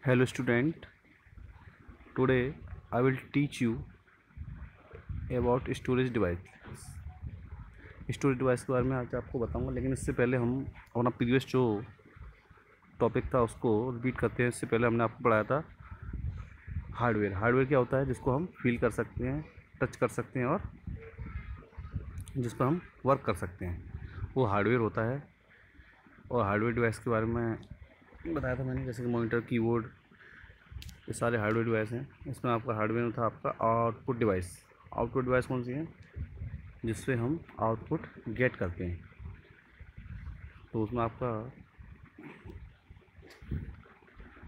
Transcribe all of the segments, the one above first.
Hello student, today I will teach you about storage device। Storage device के बारे में आज आपको बताऊंगा, लेकिन इससे पहले हम अपना प्रीवियस जो टॉपिक था उसको रिपीट करते हैं। इससे पहले हमने आपको पढ़ाया था हार्डवेयर। हार्डवेयर क्या होता है? जिसको हम फील कर सकते हैं, टच कर सकते हैं और जिस पर हम वर्क कर सकते हैं, वो हार्डवेयर होता है। और हार्डवेयर डिवाइस के बारे में बताया था मैंने, जैसे कि मॉनिटर, कीबोर्ड, ये सारे हार्डवेयर डिवाइस हैं। इसमें आपका हार्डवेयर था आपका आउटपुट डिवाइस। आउटपुट डिवाइस कौन सी है? जिससे हम आउटपुट गेट करते हैं। तो उसमें आपका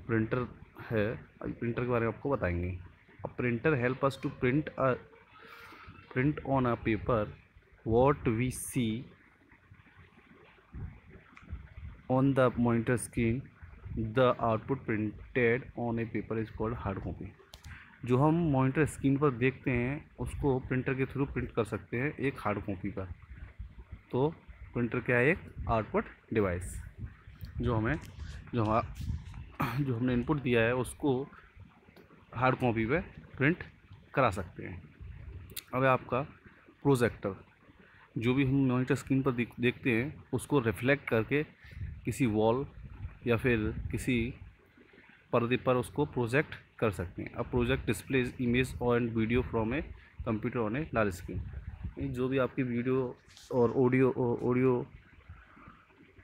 प्रिंटर है। प्रिंटर के बारे में आपको बताएंगे। A printer help us to print on a paper what we see on the monitor screen. The output printed on a paper is called hard copy. जो हम मॉनिटर स्क्रीन पर देखते हैं उसको प्रिंटर के थ्रू प्रिंट कर सकते हैं एक हार्ड कॉपी पर। तो प्रिंटर क्या है? एक आउटपुट डिवाइस जो हमने इनपुट दिया है उसको हार्ड कॉपी पे प्रिंट करा सकते हैं। अब आपका प्रोजेक्टर, जो भी हम मॉनिटर स्क्रीन पर देखते हैं उसको रिफ्लेक्ट करके किसी वॉल या फिर किसी पर्दे पर उसको प्रोजेक्ट कर सकते हैं। अब project displays image and video from a computer on a large screen. जो भी आपकी वीडियो और ऑडियो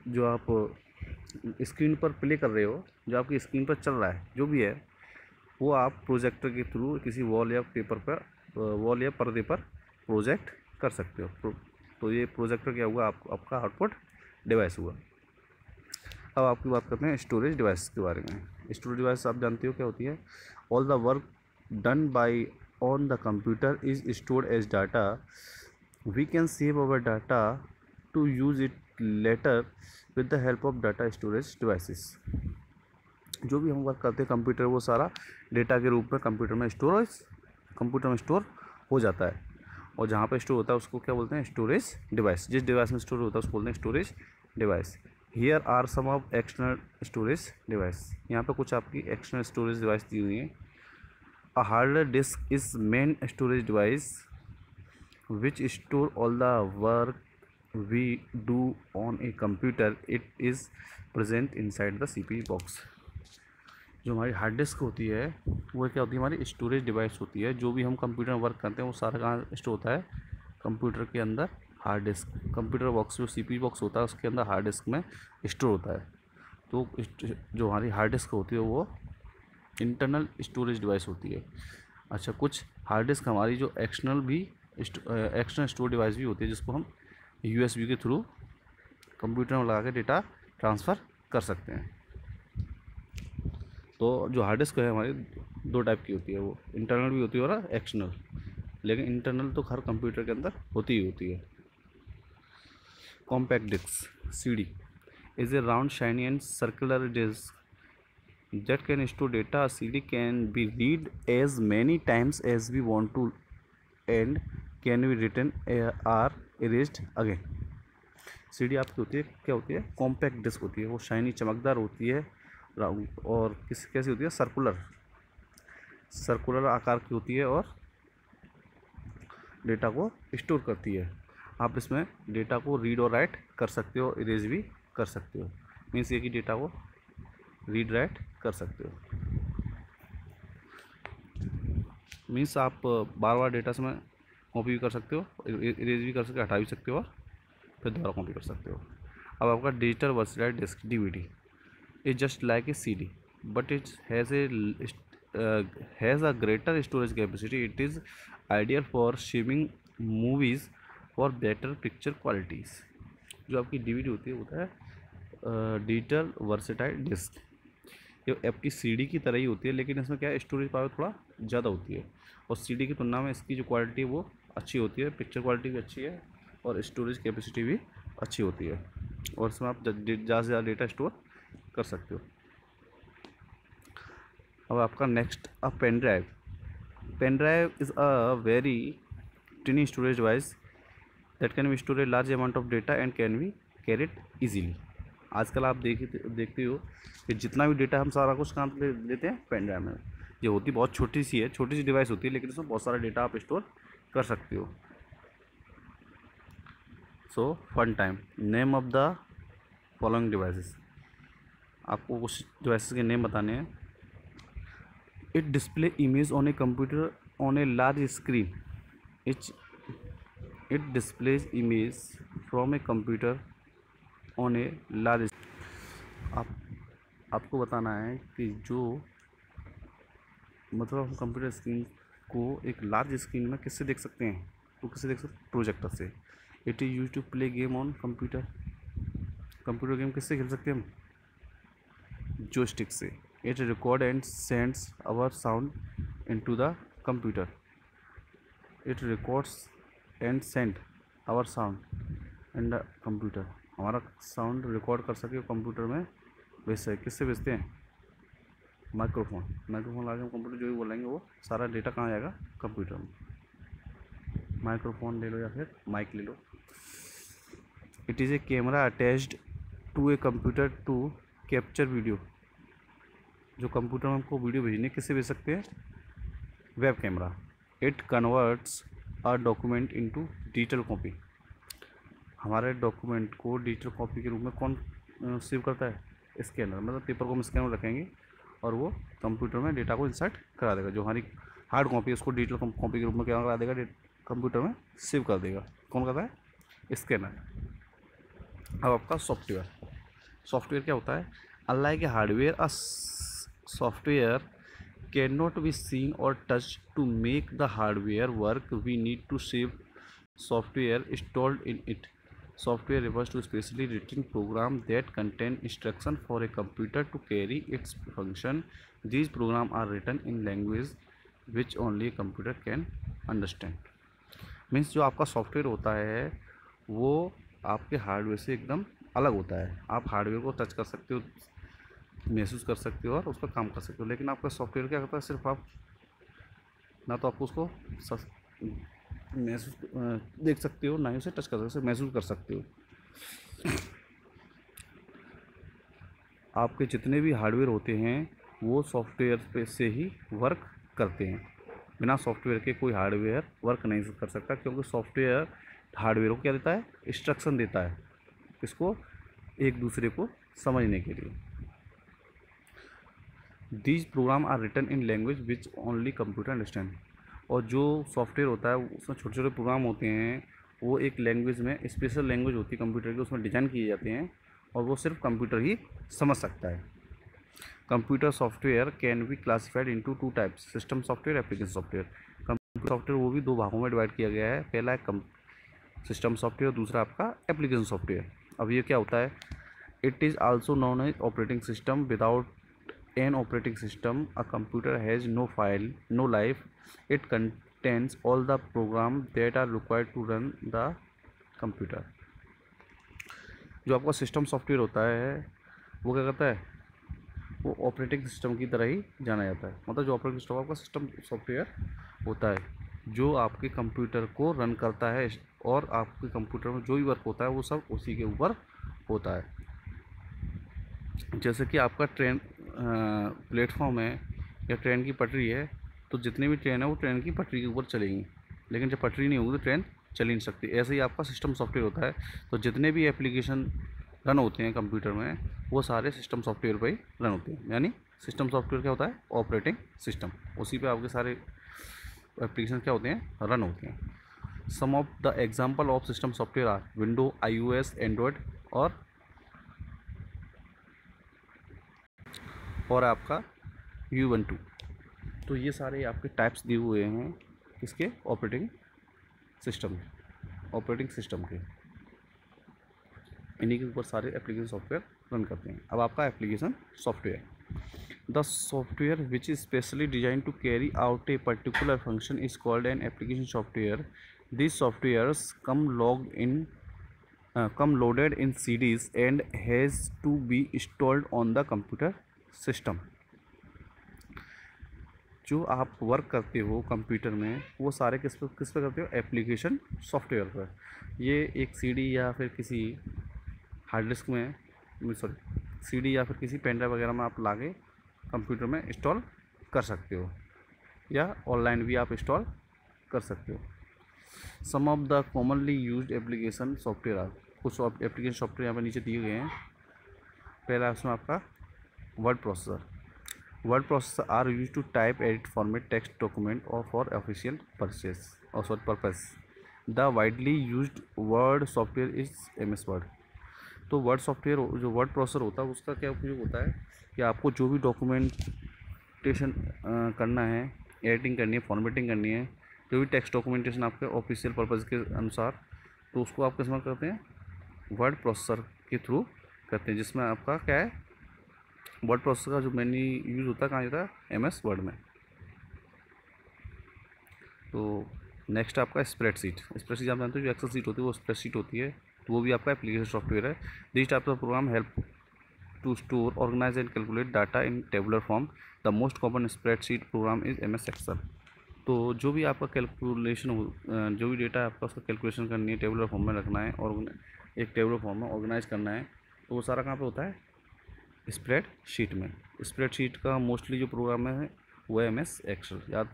जो आप स्क्रीन पर प्ले कर रहे हो, जो आपकी स्क्रीन पर चल रहा है, जो भी है, वो आप प्रोजेक्टर के थ्रू किसी वॉल या पर्दे पर प्रोजेक्ट कर सकते हो। तो ये प्रोजेक्टर क्या हुआ? आपका आउटपुट डिवाइस हुआ। अब आपकी बात करते हैं स्टोरेज डिवाइस के बारे में। स्टोरेज डिवाइस आप जानते हो क्या होती है? All the work done by on the computer is stored as data. We can save our data to use it later with the help of data storage devices. जो भी हम वर्क करते हैं कंप्यूटर, वो सारा डेटा के रूप में कंप्यूटर में स्टोर हो जाता है। और जहाँ पर स्टोर होता है उसको क्या बोलते हैं? Storage device. जिस डिवाइस में स्टोर होता है उसको बोलते हैं storage device. Here are some of external storage device. यहाँ पे कुछ आपकी एक्सटर्नल स्टोरेज डिवाइस दी हुई हैं। A hard disk is main storage device which store all the work we do on a computer. It is present inside the CPU box. जो हमारी hard disk होती है वो क्या होती है? हमारी स्टोरेज डिवाइस होती है। जो भी हम कंप्यूटर में वर्क करते हैं वो सारा कहाँ स्टोर होता है? कंप्यूटर के अंदर हार्ड डिस्क। कंप्यूटर बॉक्स जो CPU बॉक्स होता है उसके अंदर हार्ड डिस्क में स्टोर होता है। तो जो हमारी हार्ड डिस्क होती है वो इंटरनल स्टोरेज डिवाइस होती है। अच्छा, कुछ हार्ड डिस्क हमारी जो एक्सटर्नल स्टोर डिवाइस भी होती है, जिसको हम USB के थ्रू कंप्यूटर में लगा के डेटा ट्रांसफ़र कर सकते हैं। तो जो हार्ड डिस्क है हमारी दो टाइप की होती है, वो इंटरनल भी होती है और एक्सटर्नल। लेकिन इंटरनल तो हर कंप्यूटर के अंदर होती ही होती है। Compact disc CD is a round, shiny and circular disk that can store data. A CD can be read as many times as we want to and can be written or erased again. CD आपकी होती है क्या होती है? Compact disc होती है। वो shiny, चमकदार होती है, राउंड, और कैसी होती है? सर्कुलर आकार की होती है और डेटा को स्टोर करती है। आप इसमें डेटा को रीड और राइट कर सकते हो, इरेज भी कर सकते हो। मीन्स ये कि डेटा को रीड राइट कर सकते हो। मीन्स आप बार बार डेटा से में कॉपी भी कर सकते हो, इरेज भी कर सकते हो, हटा भी सकते हो और फिर दोबारा कॉपी कर सकते हो। अब आपका digital versatile disc DVD is just like a CD but it has a greater storage capacity. It is ideal for streaming movies और बेटर पिक्चर क्वालिटीज़. जो आपकी DVD होती है होता है डिजिटल वर्सेटाइल डिस्क. ये आपकी CD की तरह ही होती है, लेकिन इसमें क्या है, स्टोरेज पावर थोड़ा ज़्यादा होती है और CD की तुलना में इसकी जो क्वालिटी है वो अच्छी होती है, पिक्चर क्वालिटी भी अच्छी है और स्टोरेज कैपेसिटी भी अच्छी होती है और इसमें आप ज़्यादा से ज़्यादा डेटा स्टोर कर सकते हो. अब आपका next pen drive. Pen drive is a very tiny storage device that can be store a large amount of data and can be carried easily. आजकल आप देखते हो कि जितना भी डेटा हम सारा कुछ कहाँ पे लेते हैं, पेन ड्राइव में। ये होती बहुत छोटी सी है, छोटी सी डिवाइस होती है, लेकिन इसमें बहुत सारा डेटा आप स्टोर कर सकते हो। So fun time, name of the following devices, आपको कुछ डिवाइसेस के नेम बताने हैं। It display image on a computer on a large screen. It displays image from a computer on a large. आपको बताना है कि जो मतलब हम कंप्यूटर स्क्रीन को एक लार्ज स्क्रीन में किससे देख सकते हैं, तो किससे देख सकते हैं, प्रोजेक्टर से। It is use to play game on computer, computer game किससे खेल सकते हैं हम, जोस्टिक से। It record and sends our sound into the computer. It records and send our sound in the computer, हमारा साउंड रिकॉर्ड कर सके computer में भेज सके। किससे भेजते हैं, माइक्रोफोन। माइक्रोफोन लगा के हम कंप्यूटर जो भी बोलेंगे वो सारा डेटा कहाँ आएगा, कंप्यूटर में। माइक्रोफोन ले लो या फिर माइक ले लो। It is a camera attached to a computer to capture video, जो कंप्यूटर में हमको वीडियो भेजने किससे भेज सकते हैं, web camera. It converts a document into digital copy, हमारे डॉक्यूमेंट को डिजिटल कॉपी के रूप में कौन सेव करता है, स्कैनर। मतलब पेपर को हम स्कैनर रखेंगे और वो कंप्यूटर में डेटा को इंसर्ट करा देगा। जो हमारी हार्ड कॉपी है उसको डिजिटल कॉपी के रूप में क्या करा देगा, कंप्यूटर में सेव कर देगा। कौन करता है, स्कैनर। अब आपका सॉफ्टवेयर, सॉफ्टवेयर क्या होता है, unlike a hardware a software can not be seen और touch. To make the hardware work we need to save software installed in it. Software refers to specially written program that contain instruction for a computer to carry its function. These programs are written in language which only a computer can understand. Means जो आपका software होता है वो आपके hardware से एकदम अलग होता है। आप हार्डवेयर को टच कर सकते हो, महसूस कर सकते हो और उसका काम कर सकते हो, लेकिन आपका सॉफ्टवेयर क्या करता है, सिर्फ आप ना तो आपको उसको महसूस देख सकते हो, ना ही उसे टच कर सकते हो, महसूस कर सकते हो। आपके जितने भी हार्डवेयर होते हैं वो सॉफ्टवेयर पे से ही वर्क करते हैं। बिना सॉफ्टवेयर के कोई हार्डवेयर वर्क नहीं कर सकता, क्योंकि सॉफ्टवेयर हार्डवेयर को क्या देता है, इंस्ट्रक्शन देता है, किसको, एक दूसरे को समझने के लिए। These program are written in language which only computer understand. और जो सॉफ्टवेयर होता है उसमें छोटे छोटे प्रोग्राम होते हैं, वो एक लैंग्वेज में, स्पेशल लैंग्वेज होती है कंप्यूटर की, उसमें डिज़ाइन किए जाते हैं और वो सिर्फ कंप्यूटर ही समझ सकता है। Computer software can be classified into two types, system software, application software. Computer software वो भी दो भागों में डिवाइड किया गया है, पहला है सिस्टम सॉफ्टवेयर, दूसरा आपका एप्लीकेशन सॉफ्टवेयर। अब ये क्या होता है, it is also known as operating system. Without an operating system a computer has no file, no life. It contains all the programs that are required to run the computer. जो आपका system software होता है वो क्या करता है, वो operating system की तरह ही जाना जाता है। मतलब जो ऑपरेटिंग सिस्टम आपका सिस्टम सॉफ्टवेयर होता है जो आपके कंप्यूटर को रन करता है, और आपके कंप्यूटर में जो भी वर्क होता है वो सब उसी के ऊपर होता है। जैसे कि आपका ट्रेन प्लेटफॉर्म है या ट्रेन की पटरी है, तो जितनी भी ट्रेन है वो ट्रेन की पटरी के ऊपर चलेंगी, लेकिन जब पटरी नहीं होगी तो ट्रेन चल ही नहीं सकती। ऐसे ही आपका सिस्टम सॉफ्टवेयर होता है। तो जितने भी एप्लीकेशन रन होते हैं कंप्यूटर में वो सारे सिस्टम सॉफ्टवेयर पर ही रन होते हैं। यानी सिस्टम सॉफ्टवेयर क्या होता है, ऑपरेटिंग सिस्टम, उसी पे आपके सारे एप्लीकेशन क्या होते हैं, रन होते हैं। Some of the example of system software are window, iOS, Android और आपका Ubuntu। तो ये सारे आपके टाइप्स दिए हुए हैं किसके, ऑपरेटिंग सिस्टम के। इन्हीं के ऊपर सारे एप्लीकेशन सॉफ्टवेयर रन करते हैं। अब आपका application software, the software which is specially design to carry out a particular function is called an application software. This softwares come loaded in CDs and has to be installed on the computer system। जो आप work करते हो computer में वो सारे किस पे करते हो, एप्लीकेशन सॉफ्टवेयर पर। ये एक सीडी या फिर किसी हार्ड डिस्क में सॉरी सीडी या फिर किसी पेन ड्राइव वगैरह में आप लाके कंप्यूटर में इंस्टॉल कर सकते हो, या ऑनलाइन भी आप इंस्टॉल कर सकते हो। Some of the commonly used application software are, कुछ एप्लीकेशन सॉफ्टवेयर यहाँ पर नीचे दिए गए हैं। पहला उसमें आपका word processor. Word processor are use to type, edit, format text document और for official purpose. The widely used word software is MS word. तो वर्ड सॉफ्टवेयर जो वर्ड प्रोसेसर होता है उसका क्या उपयोग होता है कि आपको जो भी डॉक्यूमेंटेशन करना है, एडिटिंग करनी है, फॉर्मेटिंग करनी है, जो भी टेक्स्ट डॉक्यूमेंटेशन आपके ऑफिशियल पर्पज़ के अनुसार, तो उसको आप किस में करते हैं, वर्ड प्रोसेसर के थ्रू करते हैं, जिसमें आपका क्या है, वर्ड प्रोसेसर का जो मेनली यूज़ होता है कहाँ होता है, MS वर्ड में। तो नेक्स्ट आपका स्प्रेडशीट। स्प्रेडशीट आप जानते हो जो एक्सेल शीट होती है वो स्प्रेडशीट होती है, तो वो भी आपका एप्लीकेशन सॉफ्टवेयर है। This type of program help to store, organise and calculate data in tabular form. The most common spreadsheet program is MS Excel. तो जो भी आपका कैलकुलेशन हो, जो भी डेटा है आपका उसका कैलकुलेशन करनी है, टेबुलर फॉर्म में रखना है और एक टेबुलर फॉर्म में ऑर्गेनाइज करना है, तो वो सारा कहाँ पे होता है, स्प्रेड शीट में। स्प्रेड शीट का मोस्टली जो प्रोग्राम है वो है MS एक्सेल। याद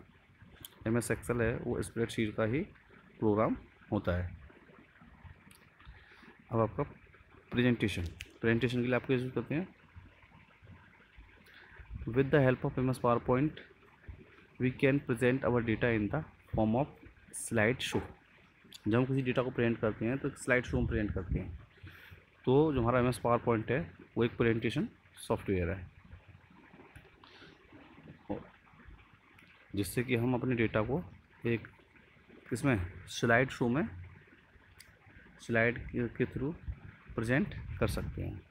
MS एक्सेल है वो स्प्रेड शीट का ही प्रोग्राम होता है। अब आपका प्रेजेंटेशन के लिए आप क्या यूज़ करते हैं, with the help of MS PowerPoint we can present our data in the form of slide show. जब हम किसी डेटा को प्रेजेंट करते हैं तो एक स्लाइड शो में प्रेजेंट करते हैं। तो जो हमारा MS पावर पॉइंट है वो एक प्रेजेंटेशन सॉफ्टवेयर है, जिससे कि हम अपने डेटा को एक किसमें, स्लाइड शो में, स्लाइड के थ्रू प्रेजेंट कर सकते हैं।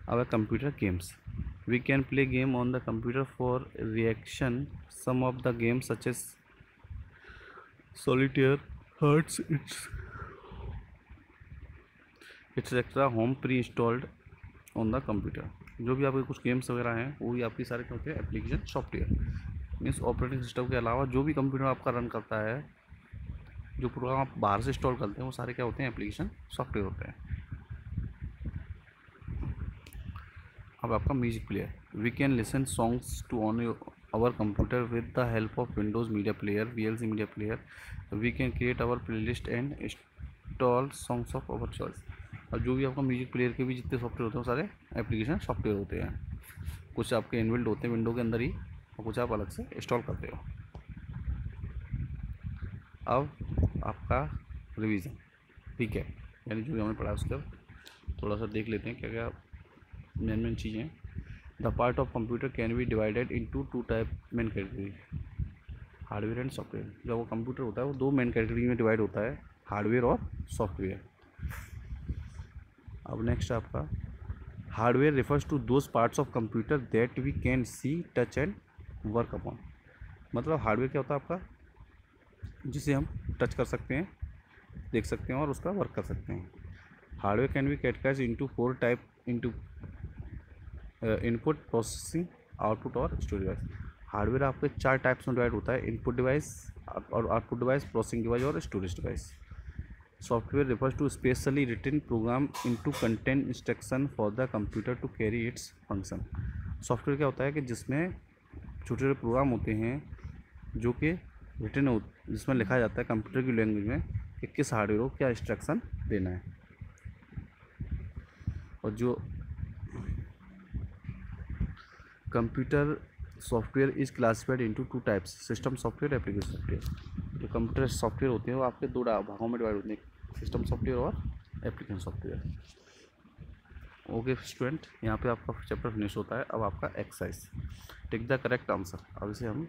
अब computer games, we can play game on the computer for reaction. Some of the games such as solitaire, hearts, etcetera home pre installed on the computer. जो भी आपके कुछ गेम्स वगैरह हैं वो भी आपकी सारे क्या होते हैं, application software. Means operating system के अलावा जो भी कंप्यूटर आपका रन करता है, जो प्रोग्राम आप बाहर से इंस्टॉल करते हैं वो सारे क्या होते हैं, एप्लीकेशन सॉफ्टवेयर होते हैं। अब आपका music player, we can listen songs to on our computer with the help of Windows media player, VLC media player. We can create our playlist and install songs of our choice. और जो भी आपका music player के भी जितने software होते हैं वो सारे एप्लीकेशन सॉफ्टवेयर होते हैं। कुछ आपके इनबिल्ट होते हैं विंडो के अंदर ही और कुछ आप अलग से इंस्टॉल करते हो। अब आपका रिवीजन, ठीक है, यानी जो हमने पढ़ा उसका थोड़ा सा देख लेते हैं क्या क्या मेन चीज़ें। The part of computer can be divided into two type main category, hardware and software. जो वो कंप्यूटर होता है वो दो मेन कैटेगरी में डिवाइड होता है, हार्डवेयर और सॉफ्टवेयर। अब नेक्स्ट आपका hardware refers to those parts of computer that we can see, touch and work upon. मतलब हार्डवेयर क्या होता है आपका, जिसे हम टच कर सकते हैं, देख सकते हैं और उसका वर्क कर सकते हैं। Hardware can be categorised into 4 type, into input, processing, output और स्टोरेज डिवाइस। हार्डवेयर आपके 4 टाइप्स में डिवाइड होता है, इनपुट डिवाइस और आउटपुट डिवाइस, प्रोसेसिंग डिवाइस और storage device. Software refers to specially written program into content instruction for the computer to carry its function. Software क्या होता है कि जिसमें छोटे छोटे प्रोग्राम होते हैं जो कि रिटन हो, जिसमें लिखा जाता है कंप्यूटर की लैंग्वेज में कि किस हार्डवेयर को क्या इंस्ट्रक्शन देना है। और जो computer software is classified into 2 types, system software, application software. जो कंप्यूटर सॉफ्टवेयर होते हैं वो आपके 2 भागों में डिवाइड होते हैं, सिस्टम सॉफ्टवेयर और एप्लीकेशन सॉफ्टवेयर। ओके स्टूडेंट, यहाँ पे आपका चैप्टर फिनिश होता है। अब आपका exercise, take the correct answer. अब इसे हम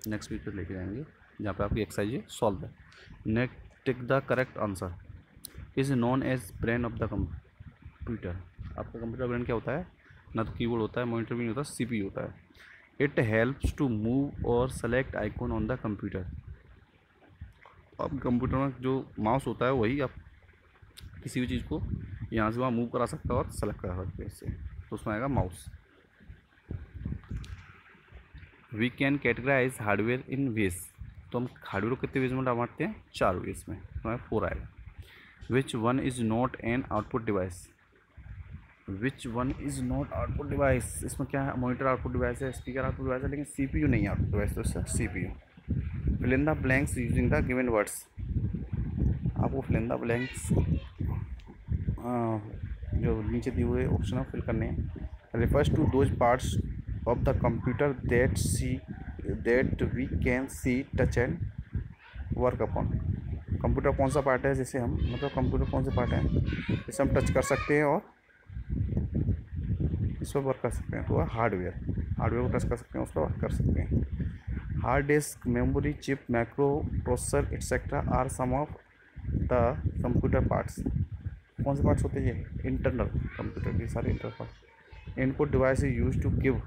नेक्स्ट वीक पर लेके जाएंगे, जहाँ पे आपकी एक्सरसाइज ये सॉल्व है। Next, take the correct answer is known as brain of the computer. आपका कंप्यूटर ब्रेन क्या होता है, ना तो कीबोर्ड होता है, मॉनिटर भी नहीं होता, CPU होता है। इट हेल्प्स टू मूव और select icon on the computer. अब कंप्यूटर में जो माउस होता है वही आप किसी भी चीज़ को यहाँ से वहाँ मूव करा सकता है और सेलेक्ट करा सकते हैं इससे, तो उसमें आएगा mouse. We can categorise hardware in ways. तो हम हार्डवेयर को कितने वेज में बांटते हैं, 4 वेज में, तो हमें 4 आएगा। Which one is not an output device. Which one is not output device, इसमें क्या है, मॉनिटर आउटपुट डिवाइस है, स्पीकर आउटपुट डिवाइस है, लेकिन CPU नहीं है आउटपुट डिवाइस, तो इससे CPU। Fill in the blanks using the given words, आपको फिल इन द ब्लैंक्स जो नीचे दिए हुए ऑप्शन है फिल करने हैं। Refers to those parts of the computer that we can see, touch and work upon. Computer कौन सा पार्ट है जिसे हम, मतलब कंप्यूटर कौन से पार्ट है जिसे हम टच कर सकते हैं और इस पर वर्क कर सकते हैं, तो हार्डवेयर को टच कर सकते हैं, उस पर वर्क कर सकते हैं। Hard disk, memory chip, micro processor etcetera are some of the computer parts. कौन से पार्ट्स होते हैं ये, इंटरनल कंप्यूटर के सारे internal part. Input device is use to give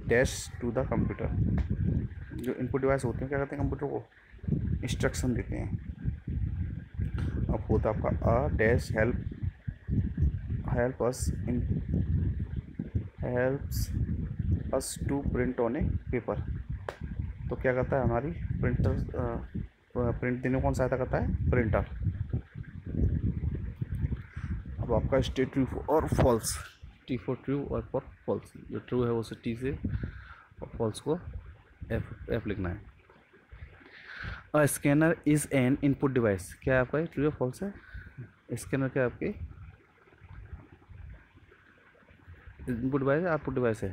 dash to the computer, जो इनपुट डिवाइस होते हैं क्या करते हैं, कंप्यूटर को इंस्ट्रक्शन देते हैं। अब होता है आपका a dash helps us to print on a paper, तो क्या करता है हमारी प्रिंट देने को कौन सहायता करता है, प्रिंटर। अब आपका स्टेट ट्रू और फॉल्स, टी फॉर ट्रू और फॉर फॉल्स, जो ट्रू है वो से टी से और फॉल्स को एफ लिखना है। A scanner is an input device, क्या है आपका ट्रू या फॉल्स है, स्कैनर क्या है आपके इनपुट डिवाइस है आउटपुट डिवाइस है,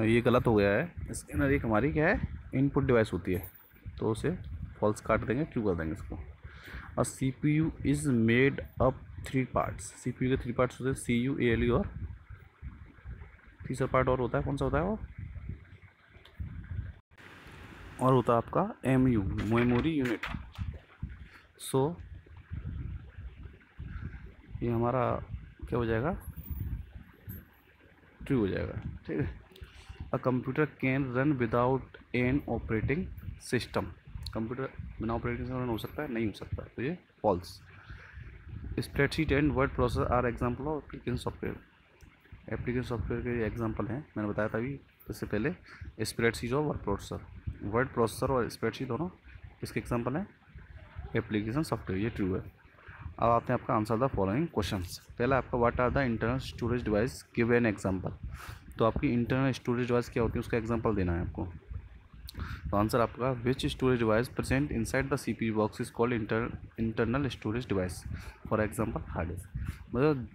ये गलत हो गया है। स्कैनर एक हमारी क्या है, इनपुट डिवाइस होती है, तो उसे फॉल्स काट देंगे, ट्रू कर देंगे इसको। और CPU is made up 3 parts, CPU के 3 पार्ट्स होते हैं, CU, ALU और तीसरा पार्ट और होता है, कौन सा होता है वो, और होता है आपका MU, मेमोरी यूनिट। सो ये हमारा क्या हो जाएगा, ट्रू हो जाएगा, ठीक है। A computer can run without an operating system, computer बिना ऑपरेटिंग सिस्टम रन हो सकता है, नहीं हो सकता, तो ये false. Spreadsheet and word processor are example of application software, application software के एग्जाम्पल हैं, मैंने बताया था अभी इससे पहले। स्प्रेडशीट और वर्ड प्रोसेसर और स्प्रेडशीट दोनों इसके एग्जाम्पल हैं एप्लीकेशन सॉफ्टवेयर, ये ट्रू है। अब आते हैं आपका आंसर द फॉलोइंग क्वेश्चंस। पहला आपका what are the internal storage device, give an example, तो आपकी इंटरनल स्टोरेज डिवाइस क्या होती है उसका एग्जांपल देना है आपको। तो आंसर आपका which storage device present inside the CPU box is called internal storage device, for example hard disk.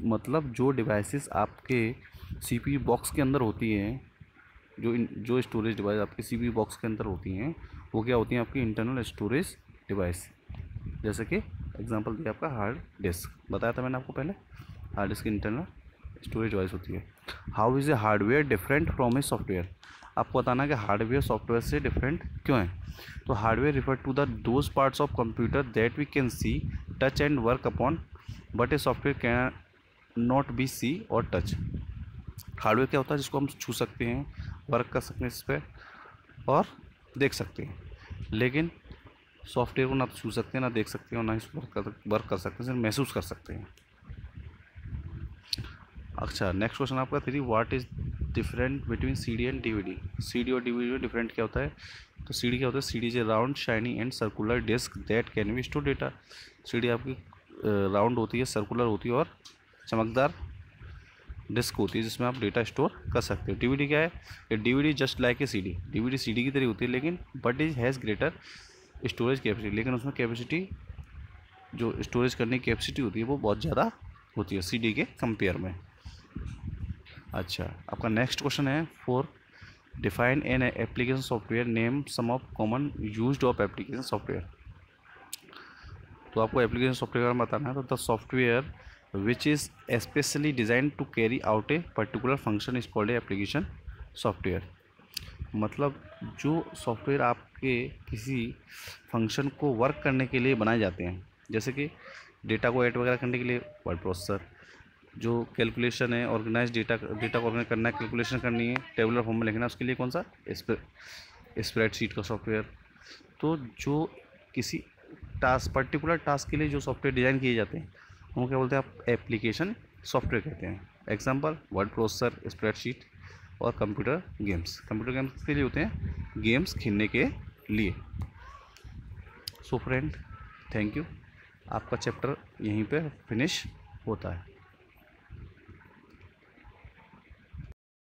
मतलब जो डिवाइसेस आपके CPU बॉक्स के अंदर होती हैं, जो स्टोरेज डिवाइस आपके CPU बॉक्स के अंदर होती हैं, वो क्या होती हैं आपकी इंटरनल स्टोरेज डिवाइस। जैसे कि एग्जांपल दिया आपका हार्ड डिस्क, बताया था मैंने आपको पहले, hard disk internal storage device होती है। How is a hardware different from a software, आपको बताना है कि हार्डवेयर सॉफ्टवेयर से डिफरेंट क्यों है। तो hardware refer to the those parts of computer that we can see, touch and work upon, but a software can not be see और touch. Hardware क्या होता है, जिसको हम छू सकते हैं, वर्क कर सकते हैं इस पर और देख सकते हैं, लेकिन सॉफ्टवेयर को ना तो छू सकते हैं, ना देख सकते हैं, और ना ही वर्क कर सकते हैं, सिर्फ महसूस कर सकते हैं। अच्छा, नेक्स्ट क्वेश्चन आपका 3, what is different between CD and DVD, CD और DVD में डिफरेंट क्या होता है। तो CD क्या होता है, CD is a round shiny and circular disc that can be store data. CD आपकी राउंड होती है, सर्कुलर होती है और चमकदार डिस्क होती है, जिसमें आप डेटा स्टोर कर सकते हो। DVD क्या है, DVD just like a CD, DVD CD की तरह होती है, लेकिन but is has greater storage capacity, लेकिन उसमें कैपेसिटी, जो स्टोरेज करने की कैपेसिटी होती है वो बहुत ज़्यादा होती है CD के कंपेयर में। अच्छा, आपका नेक्स्ट क्वेश्चन है 4, define an application software, name some of common used of application software. तो आपको एप्लीकेशन सॉफ्टवेयर में बताना है, तो the software which is specially design to carry out a particular function is called a application software. मतलब जो software आपके किसी फंक्शन को वर्क करने के लिए बनाए जाते हैं, जैसे कि डेटा को ऐड वगैरह करने के लिए वर्ड प्रोसेसर, जो कैलकुलेशन है, ऑर्गेनाइज डेटा को ऑर्गेनाइज करना है, कैलकुलेशन करनी है, टेबुलर फॉर्म में लिखना है, उसके लिए कौन सा, स्प्रेडशीट का सॉफ्टवेयर। तो जो किसी पर्टिकुलर टास्क के लिए जो सॉफ्टवेयर डिज़ाइन किए जाते हैं, वो क्या बोलते हैं, आप एप्लीकेशन सॉफ्टवेयर कहते हैं। एग्जांपल वर्ड प्रोसेसर, स्प्रेडशीट और कंप्यूटर गेम्स के लिए होते हैं, गेम्स खेलने के लिए। So friend, thank you. आपका चैप्टर यहीं पे फिनिश होता है।